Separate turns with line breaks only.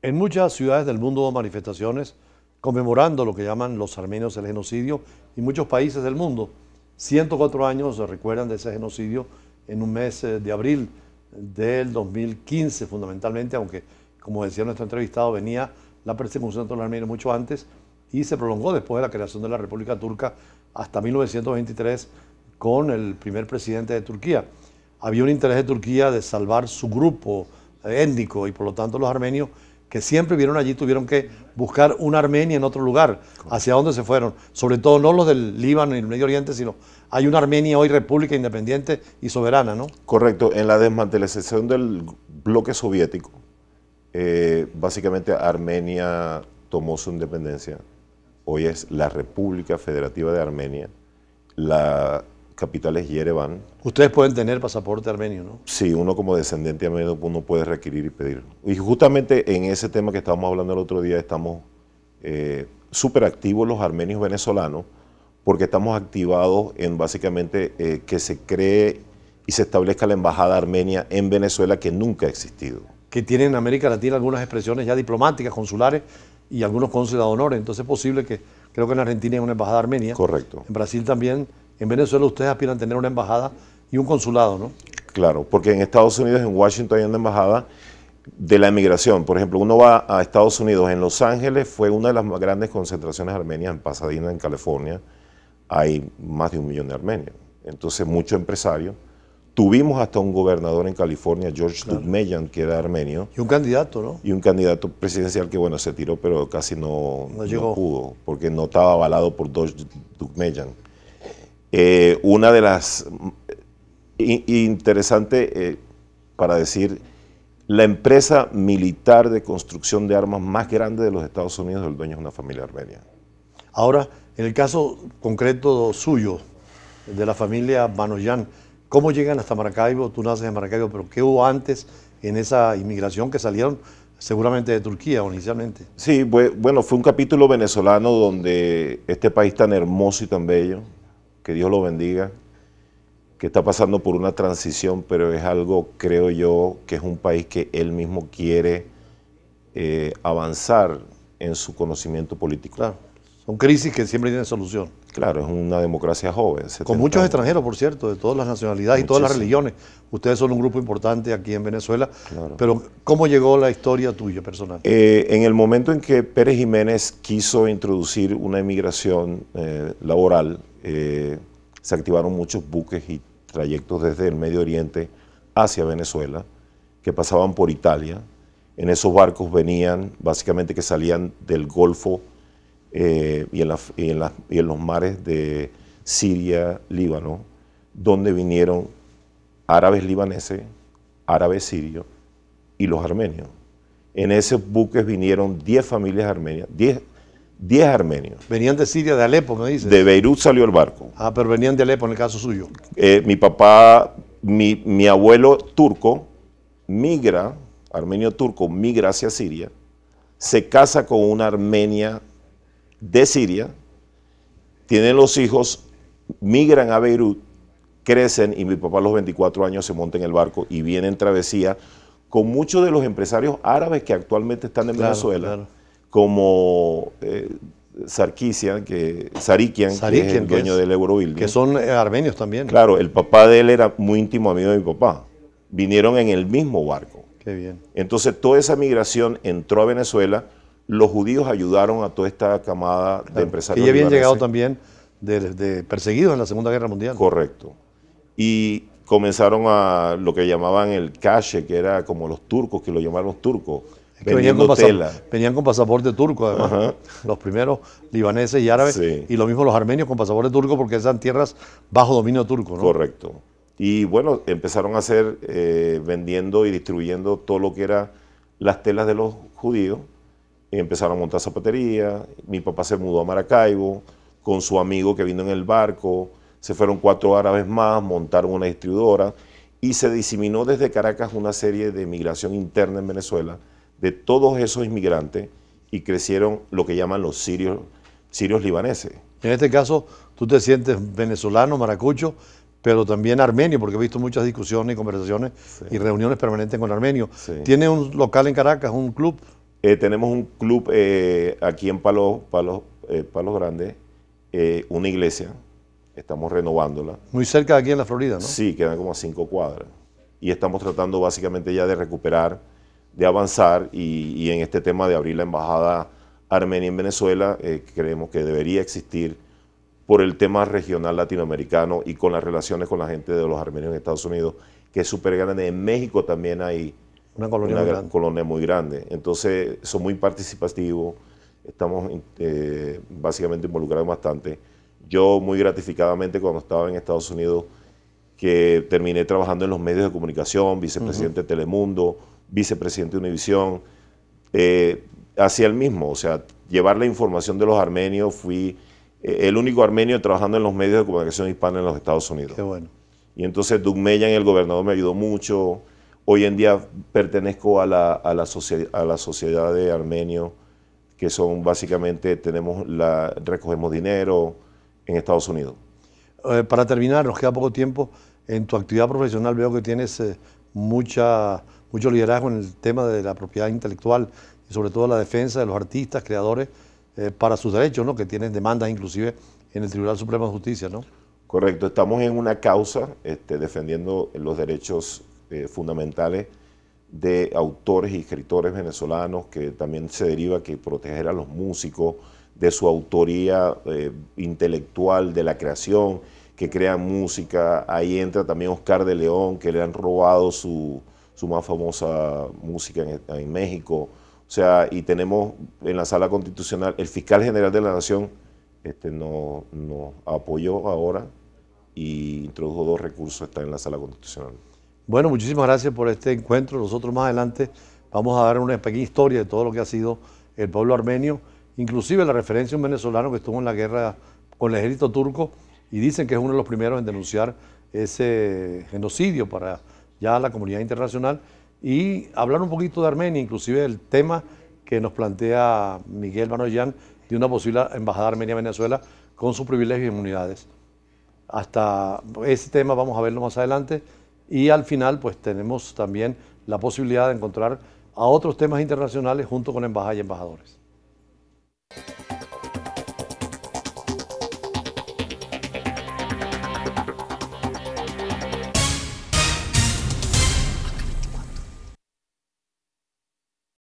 En muchas ciudades del mundo hubo manifestaciones conmemorando lo que llaman los armenios el genocidio y muchos países del mundo. 104 años se recuerdan de ese genocidio en un mes de abril del 2015 fundamentalmente, aunque como decía nuestro entrevistado venía la persecución de los armenios mucho antes y se prolongó después de la creación de la República Turca hasta 1923 con el primer presidente de Turquía. Había un interés de Turquía de salvar su grupo étnico y por lo tanto los armenios que siempre vieron allí tuvieron que buscar una Armenia en otro lugar. ¿Hacia dónde se fueron? Sobre todo no los del Líbano y el Medio Oriente, sino hay una Armenia hoy república independiente y soberana, ¿no?
Correcto. En la desmantelización del bloque soviético, básicamente Armenia tomó su independencia. Hoy es la República Federativa de Armenia. La capital es Yerevan.
Ustedes pueden tener pasaporte armenio, ¿no?
Sí, uno como descendiente armenio uno puede requerir y pedirlo. Y justamente en ese tema que estábamos hablando el otro día estamos súper activos los armenios venezolanos porque estamos activados en básicamente que se cree y se establezca la embajada armenia en Venezuela que nunca ha existido.
Que tienen en América Latina algunas expresiones ya diplomáticas, consulares y algunos cónsules de honor. Entonces es posible que, creo que en Argentina hay una embajada armenia.
Correcto.
En Brasil también. En Venezuela ustedes aspiran a tener una embajada y un consulado, ¿no?
Claro, porque en Estados Unidos, en Washington, hay una embajada de la emigración. Por ejemplo, uno va a Estados Unidos, en Los Ángeles fue una de las más grandes concentraciones armenias, en Pasadena, en California, hay más de 1 millón de armenios. Entonces, muchos empresarios. Tuvimos hasta un gobernador en California, George Dugmeyan, que era armenio.
Y un candidato, ¿no?
Y un candidato presidencial que, bueno, se tiró, pero casi no pudo, porque no estaba avalado por George Dugmeyan. Una de las interesantes para decir, la empresa militar de construcción de armas más grande de los Estados Unidos, el dueño es una familia armenia.
Ahora, en el caso concreto suyo, de la familia Manoyan, ¿cómo llegan hasta Maracaibo? Tú naces en Maracaibo, pero ¿qué hubo antes en esa inmigración que salieron seguramente de Turquía inicialmente?
Sí, bueno, fue un capítulo venezolano donde este país tan hermoso y tan bello, que Dios lo bendiga, que está pasando por una transición, pero es algo, creo yo, que es un país que él mismo quiere avanzar en su conocimiento político.
Claro, son crisis que siempre tienen solución.
Claro, es una democracia joven.
Con muchos extranjeros, por cierto, de todas las nacionalidades y todas las religiones. Ustedes son un grupo importante aquí en Venezuela, claro. Pero ¿cómo llegó la historia tuya personal?
En el momento en que Pérez Jiménez quiso introducir una inmigración laboral, se activaron muchos buques y trayectos desde el Medio Oriente hacia Venezuela, que pasaban por Italia. En esos barcos venían, básicamente que salían del Golfo y en los mares de Siria, Líbano, donde vinieron árabes libaneses, árabes sirios y los armenios. En esos buques vinieron 10 familias armenias, 10 armenios.
¿Venían de Siria, de Alepo, me dices?
De Beirut salió el barco.
Ah, pero venían de Alepo en el caso suyo.
Mi papá, mi abuelo turco migra, armenio turco, migra hacia Siria, se casa con una armenia de Siria, tienen los hijos, migran a Beirut, crecen y mi papá a los 24 años se monta en el barco y viene en travesía con muchos de los empresarios árabes que actualmente están en Venezuela. Claro. Como Sarikian, que es el dueño del Eurobuilding.
Que son armenios también.
Claro, el papá de él era muy íntimo amigo de mi papá. Vinieron en el mismo barco.
Qué bien.
Entonces toda esa migración entró a Venezuela. Los judíos ayudaron a toda esta camada de empresarios.
Y ya habían llegado también perseguidos en la Segunda Guerra Mundial.
Correcto. Y comenzaron a lo que llamaban el cache, que era como los turcos, que lo llamaban los turcos.
Que venían con pasaporte turco, además. Ajá. Los primeros libaneses y árabes, sí. Y lo mismo los armenios con pasaporte turco porque eran tierras bajo dominio turco, ¿no?
Correcto. Y bueno, empezaron a hacer, vendiendo y distribuyendo todo lo que era las telas de los judíos. Y empezaron a montar zapatería. Mi papá se mudó a Maracaibo con su amigo que vino en el barco. Se fueron 4 árabes más, montaron una distribuidora y se diseminó desde Caracas una serie de migración interna en Venezuela de todos esos inmigrantes y crecieron lo que llaman los sirios libaneses.
En este caso, tú te sientes venezolano, maracucho, pero también armenio, porque he visto muchas discusiones y conversaciones, sí, y reuniones permanentes con armenios. Sí. ¿Tiene un local en Caracas, un club?
Tenemos un club aquí en Palos Grandes, una iglesia, estamos renovándola.
Muy cerca de aquí en la Florida, ¿no?
Sí, quedan como a 5 cuadras. Y estamos tratando básicamente ya de recuperar, de avanzar y en este tema de abrir la embajada armenia en Venezuela, creemos que debería existir por el tema regional latinoamericano y con las relaciones con la gente de los armenios en Estados Unidos, que es súper grande. En México también hay
una colonia
muy grande. Entonces, son muy participativos, estamos básicamente involucrados bastante. Yo muy gratificadamente cuando estaba en Estados Unidos, que terminé trabajando en los medios de comunicación, vicepresidente de Telemundo, vicepresidente de Univisión, hacía el mismo, o sea, llevar la información de los armenios. Fui el único armenio trabajando en los medios de comunicación hispana en los Estados Unidos.
Qué bueno.
Y entonces Doug Meyan, el gobernador, me ayudó mucho. Hoy en día pertenezco a la sociedad de armenios, que son básicamente, recogemos dinero en Estados Unidos.
Para terminar, nos queda poco tiempo. En tu actividad profesional veo que tienes mucho liderazgo en el tema de la propiedad intelectual y sobre todo la defensa de los artistas, creadores, para sus derechos, ¿no? Que tienen demandas inclusive en el Tribunal Supremo de Justicia, ¿no?
Correcto, estamos en una causa defendiendo los derechos fundamentales de autores y escritores venezolanos, que también se deriva que proteger a los músicos de su autoría intelectual, de la creación, que crean música. Ahí entra también Oscar de León, que le han robado su más famosa música en México. O sea, y tenemos en la Sala Constitucional, el fiscal general de la Nación nos apoyó ahora y introdujo 2 recursos, está en la Sala Constitucional.
Bueno, muchísimas gracias por este encuentro. Nosotros más adelante vamos a dar una pequeña historia de todo lo que ha sido el pueblo armenio, inclusive la referencia a un venezolano que estuvo en la guerra con el ejército turco y dicen que es uno de los primeros en denunciar ese genocidio para ya la comunidad internacional, y hablar un poquito de Armenia, inclusive el tema que nos plantea Miguel Banoyan de una posible embajada armenia en Venezuela con sus privilegios y inmunidades. Hasta ese tema vamos a verlo más adelante, y al final pues tenemos también la posibilidad de encontrar a otros temas internacionales junto con embajadas y embajadores.